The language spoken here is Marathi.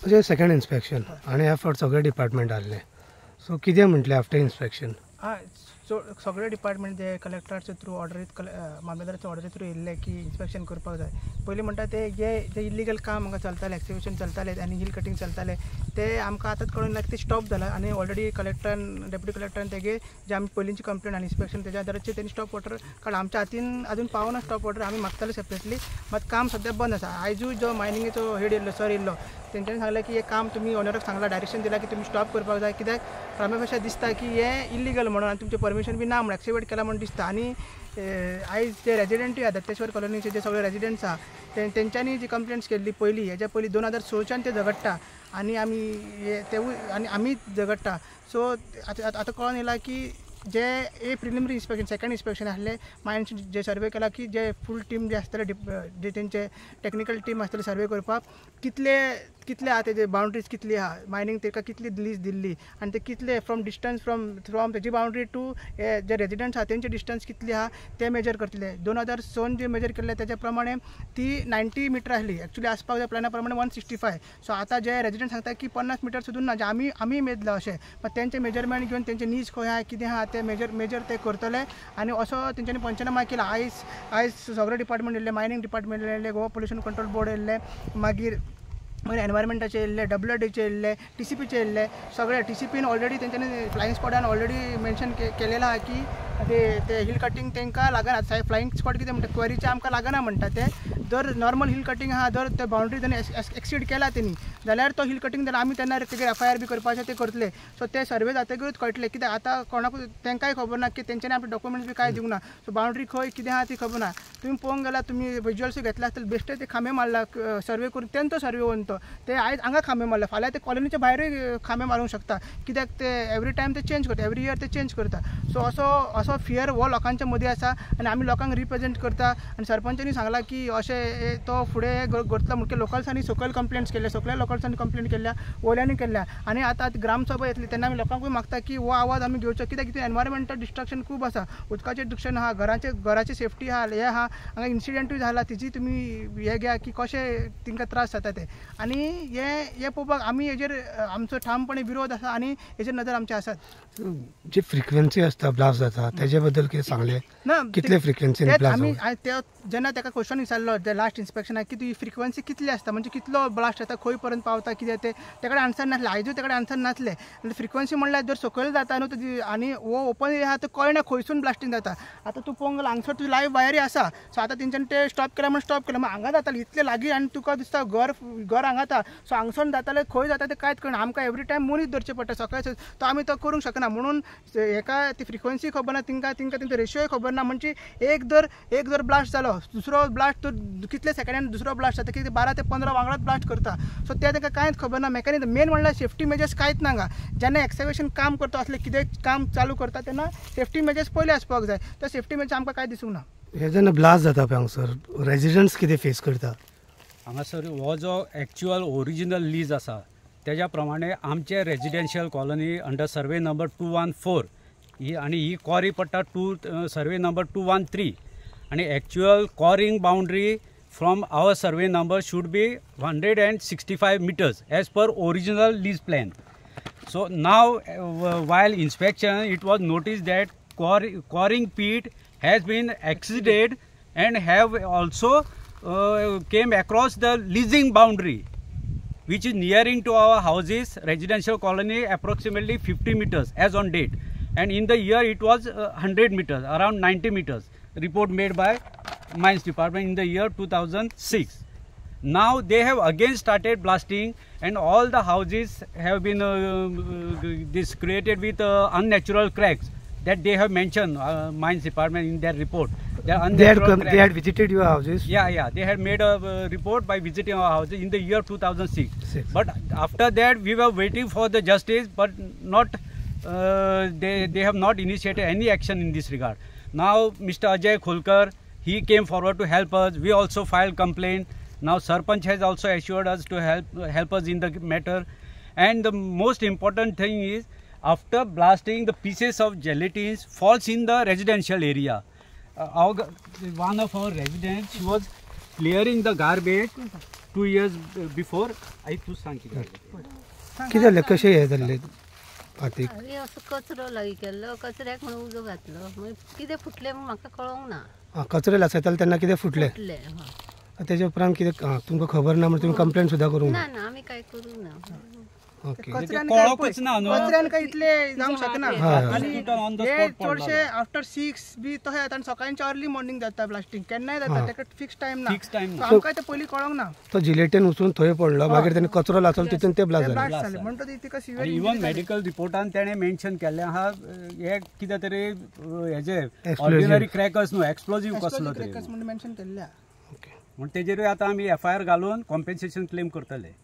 अशें सेकंड इन्स्पेक्शन आनी ह्या फावट सगळे डिपार्टमेंट आसले. सो कितें म्हटलें आफ्टर इन्स्पेक्शन? सगळे डिपार्टमेंट ते कलेक्टराचे थ्रू ऑर्डरीत मामलेदाराच्या ऑर्डरी थ्रू येयल्ले की इन्स्पेक्शन करपाक जाय. पयलीं म्हणटा ते जे इलिगल काम हांगा चलताले, एक्सिबिशन चलताले आनी हिल कटिंग चलताले ते आमकां आतांच कळून ते स्टॉप जाला आनी ऑलरेडी कलेक्टरान डेप्युटी कलेक्टरान तेगे जे आमी पयलींची कंप्लेन आनी इन्स्पेक्शन तेज्या आदाराचेर तेणी स्टॉप ऑर्डर कारण आमच्या हातीन अजून पावना स्टॉप ऑर्डर. आमी मागताले सेपरेटली मात काम सद्या बंद आसा. आयजूच जो मायनिंगेचो हेड येयल्लो सर येयल्लो तेंच्यांनी सांगलें की हे काम तुमी ओनराक सांगला डायरेक्शन दिला की तुमी स्टॉप करपाक जाय कित्याक प्रामुख्यान दिसता की हे इलिगल म्हणून आनी तुमचें परमिशन बी ना म्हणून एक्सिवेट केला म्हणून दिसता. आनी आयज जे रेजिडेंटूय आसा दत्तेश्वर कॉलनीचे जे सगळे रेजिडेंट्स आहा तेंच्यांनी जी कंप्लेंट्स केल्ली पयलीं हेज्या पयलीं 2016च्यान ते झगडटा आनी आमी झगडटा. सो आतां कळोन येयला की जे प्रिलिमिनरी इन्स्पेक्शन सेकंड इन्स्पेक्शन आसले मायन्स जे सर्वे केला की जे फूल टीम जे आसतले जे तेंचे टेक्निकल टीम आसतले सर्वे करपाक कितले आहा तेजे बाउंड्रीज कितली आहा मायनिंग ताका कितली लीज दिल्ली आनी ते कितले फ्रॉम डिस्टन्स फ्रॉम तेजी बाउंड्री टू जे रेजिडेंट्स आहा तेंचे डिस्टन्स कितली आहा ते मेजर करतले. 2016 जे मेजर केल्ले तेज्या प्रमाणे ती 90 मिटर आसली एक्चुअली आसपाक जाय प्लॅना प्रमाणे 165. सो आतां जे रेजिडेंट सांगता की 50 मिटर सुद्दां ना जे आमी मेजला अशें पण तेंचे मेजरमेंट घेवन तेंचे नीज खंय आहा कितें आहा ते मेजर ते करतले आनी असो तेंच्यांनी पंचनामा केला. आयज सगळे डिपार्टमेंट येयल्ले मायनिंग डिपार्टमेंट येयल्ले गोवा पोल्युशन कंट्रोल बोर्ड येयल्ले मागीर एनवायरमेंटाचे येयल्ले WRDचे येयल्ले TCPचे येयल्ले सगळे TCPन ऑलरेडी तेंच्यांनी फ्लायिंग स्पॉटान ऑलरेडी मेन्शन केलेलं आहा की ते हिल कटिंग तांकां लागना. फ्लायिंग स्पॉट कितें म्हणटा क्वेरीचे आमकां लागना म्हणटा ते. जर नॉर्मल हिल कटिंग आहा जर ते बाउंड्री तेणी एक्सीड केला तेणी जाल्यार तो हिल कटिंग जाल्यार आमी तेन्ना तेजेर FIR बी करपाचें ते करतले. सो ते सर्वे जातकूच कळटले कित्याक आतां कोणाकूय तेंकांय खबर ना की तेंच्यांनी आपले डॉक्युमेंट्स बी कांय दिवंक ना. सो बाउंड्री खंय कितें आहा ती खबर ना. तुमी पळोवंक गेल्यार तुमी विज्युअल्स घेतला आसतले बेश्टे ते खांबे मारला सर्वे करून तेंचो सर्वे वरून तो ते आयज हांगा खांबे मारला फाल्यां ते कॉलनीच्या भायरूय खांबे मारूंक शकता कित्याक ते एवरी टायम ते चेंज करता एवरी इयर ते चेंज करता. सो असो फियर हो लोकांच्या मदीं आसा आनी आमी लोकांक रिप्रेजेंट करता आनी सरपंचांनी सांगला की अशें तो फुडें करतलो म्हणून लोकल्सांनी सकयल कंप्लेंट्स केल्या सगळ्या लोकल्सांनी कंप्लेंट केल्या वोल्यांनी केल्या आनी आतां ग्रामसभा येतली तेन्ना आमी लोकांकूय मागता की हो आवाज आमी घेवचो कित्याक तितून एनवायरमेंटल डिस्ट्रक्शन खूब आसा. उदकाचें डिस्ट्रक्शन आहा घराची सेफ्टी आहा हे आहा हांगा इन्सिडेंटूय जाला तिची तुमी हे घ्या की कशें तांकां त्रास जाता ते आनी हे पळोवपाक आमी हेजेर आमचो ठामपणे विरोध आसा आनी हेजेर नदर आमचे आसात. जी फ्रिक्वेन्सी आसता ब्लास्ट जाता तेजे बद्दल कितें सांगलें ना कितले फ्रिक्वेन्सी आमी जेन्ना ताका क्वेश्चन विचारलो जे लास्ट इन्स्पेक्शनाक की ती फ्रिक्वेन्सी कितली आसता म्हणजे कितलो ब्लास्ट जाता खंय पर्यंत पावता कितें ते तेकडे आन्सर नासले आयजूय तेकडे आन्सर नासले. फ्रिक्वेन्सी म्हणल्यार जर सकयल जाता न्हू आनी हो ओपन एरिया आहा तो कळना खंयसून ब्लास्टींग जाता. आतां तूं पळोवंक गेल्यार हांगसर तुजी लायव्ह वायरी आसा. सो आतां तेंच्यांनी ते स्टॉप केला म्हणून स्टॉप केला मग हांगा जातालें इतले लागीं आनी तुका दिसता घर हांगा आतां सो हांगसून जातालें खंय जाता तें कांयच कळना. आमकां एवरी टायम मनीस धरचें पडटा सकाळचें तो आमी तो करूंक शकना म्हणून हेका ती फ्रिक्वेन्सी खबर ना तांकां तेंचो रेशियोय खबर ना. म्हणजे एक जर ब्लास्ट जालो दुसरो ब्लास्ट तर कितले सेकंडान दुसरो ब्लास्ट जाता कितें 12 ते 15 वांगडाच ब्लास्ट करता. सो ते तांकां कांयच खबर ना. मेकॅनिझम मेन म्हणल्यार सेफ्टी मेजर्स कांयच ना हांगा. जेन्ना एक्सकॅव्हेशन काम करता असलें कितें काम चालू करता तेन्ना सेफ्टी मेजर्स पयले आसपाक जाय. त्या सेफ्टी मेजर्स आमकां कांय दिसूंक ना. हे जेन्ना ब्लास्ट जाता पळय हांगसर रेजिडेंट्स कितें फेस करता हांगासर हो जो एक्चुअल ओरिजिनल लीज आसा तेज्या प्रमाणे आमचे residential colony under survey number 214 ही आनी ही कॉरी पडटा सर्वे नंबर 213 आनी actual quarrying boundary from our survey number should be 165 meters as per original lease plan. So now while inspection it was noticed that coring pit has been exceeded and have also came across the leasing boundary which is nearing to our houses residential colony approximately 50 meters as on date, and in the year it was 100 meters around 90 meters report made by mines department in the year 2006. Now they have again started blasting and all the houses have been this created with unnatural cracks that they have mentioned mines department in their report. They had visited your houses? Yeah, they had made a report by visiting our houses in the year 2006. But after that we were waiting for the justice, but not they have not initiated any action in this regard. Now Mr. Ajay Khulkar, he came forward to help us. We also filed complaint. Now Sarpanch has also assured us to help us in the matter. And the most important thing is, after blasting, the pieces of gelatines falls in the residential area. One of our residents, she was clearing the garbage 2 years before I तूं सांग कितें कितें जालें कशें हें जाल्लें फातीक अरे असो कचरो लागीं केल्लो कचऱ्याक म्हणून उजो घातलो मागीर कितें फुटलें म्हूण म्हाका कळोंक ना कचरो लासयताले तेन्ना कितें फुटलें फुटलें तेजे उपरांत कितें तुमकां खबर ना म्हणून तुमी कंप्लेंट सुद्दां करूंक ना ना आमी कांय करूंक ना ओके कचऱ्यान कळोकूच ना न्हू. कचऱ्यान काय इतले जावंक शकना हय. आनी On the हे spot पडलो. चडशे आफ्टर 6 बी तशें जाता आनी सकाळचे अर्ली मॉर्निंग जाता ब्लास्टिंग केन्नाय जाता तेका फिक्स टायम ना Fix time ना. So आमकां ते पयलीं कळोंक ना तो जिलेटीन वचून थंय पडलो मागीर तेणी कचरो लासलो तितून ते ब्लास्ट जाले ब्लास्ट जाले म्हणटा ती तिका सिवियर इवन मेडिकल रिपोर्टान तेणें मेन्शन केल्लें आहा हे कितें तरी हेजे Explosive. ऑर्डिनरी क्रॅकर्स न्हू एक्सप्लोजीव कसलो तरी म्हणून मेन्शन केल्ल्या ओके म्हण तेजेरूय आतां आमी FIR घालून कॉम्पेन्सेशन क्लेम करतले